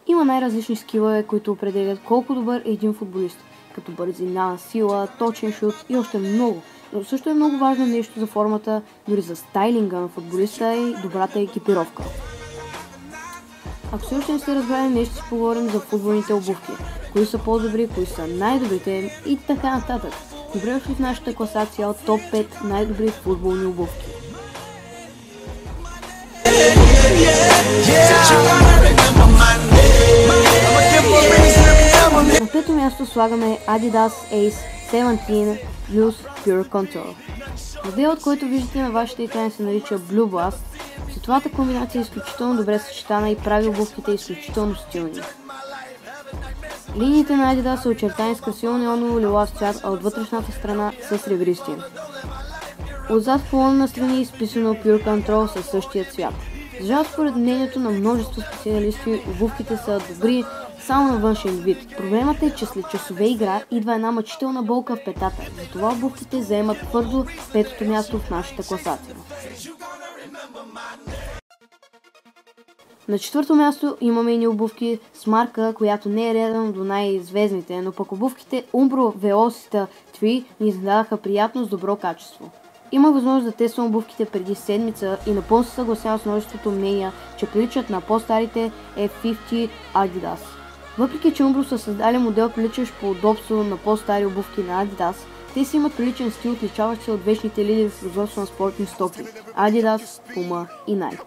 Има най-различни скилове, които определят колко добър е един футболист, като бързина, сила, точен шут и още много. Но също е много важно нещо за формата, дори за стайлинга на футболиста и добрата екипировка. Ако все още не сте разбрали, нещо си поговорим за футболните обувки. Кои са по-добри, кои са най-добрите и така нататък. Добре дошли в нашата класация от топ 5 най-добри футболни обувки. На пето място слагаме Adidas Ace 17 Plus Pure Control. Моделът, който виждате на вашите екрани, се нарича Blue Blast. Светлата комбинация е изключително добре съчетана и прави обувките изключително стилни. Линиите на Adidas са очертани с красиво неоново лилав цвят, а от вътрешната страна са сребристи. Отзад в колона на страни е изписано Pure Control със същия цвят. За жалост, според мнението на множество специалисти, обувките са добри само на външен вид. Проблемът е, че след часове игра идва една мъчителна болка в петата. Затова обувките заемат твърдо петото място в нашата класация. На четвърто място имаме и обувки с марка, която не е редана до най-известните, но пък обувките Umbro Velocita 3 ни изглядаха приятно с добро качество. Има възможност да тествам обувките преди седмица и напълно се съгласявам с множеството мнения, че приличат на по-старите F50 Adidas. Въпреки че Umbro са създали модел, приличащ по удобство на по-стари обувки на Adidas, те си имат приличен стил, отличаващ се от вечните лидери в производство на спортни стоки – Adidas, Puma и Nike.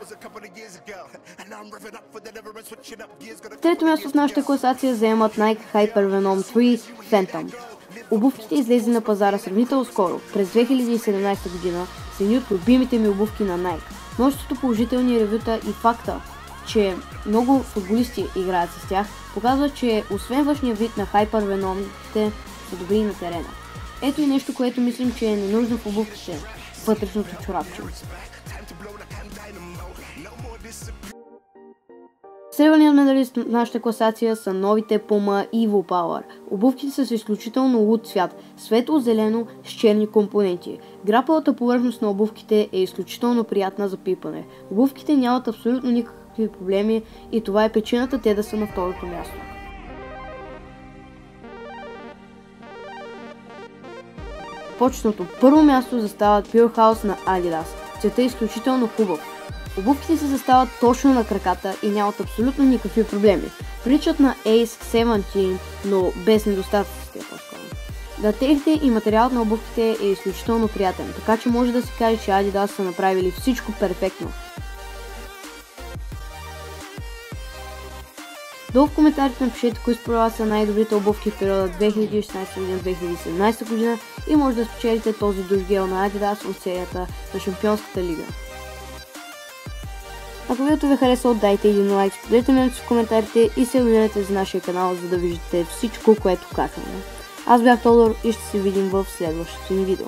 Трето място в нашата класация заемат Nike Hypervenom 3 Phantom. Обувките излезли на пазара сравнително скоро, през 2017 година, са едни от любимите ми обувки на Nike. Множеството положителни ревюта и факта, че много футболисти играят с тях, показва, че освен външния вид на Hypervenomите са добри на терена. Ето и нещо, което мислим, че е ненужно в обувките – вътрешното чорапче. Сребърният медалист в нашата класация са новите Puma Evo Power. Обувките са с изключително луд цвят, светло-зелено с черни компоненти. Грапавата повърхност на обувките е изключително приятна за пипане. Обувките нямат абсолютно никакви проблеми и това е причината те да са на второто място. Почетното първо място застават Pure House на Adidas. Цветът е изключително хубав. Обувките се застават точно на краката и нямат абсолютно никакви проблеми. Приличат на Ace 17, но без недостатъците по-скоро. Дателите и материалът на обувките е изключително приятен, така че може да се каже, че Adidas са направили всичко перфектно. Долу в коментарите напишете кои според вас са най-добрите обувки в периода 2016-2017 година и може да спечелите този душгел на Adidas от серията на Шампионската лига. Ако видеото ви харесало, дайте един лайк, споделете ме в коментарите и се абонирайте за нашия канал, за да виждате всичко, което качваме. Аз бях Тодор и ще се видим в следващото ни видео.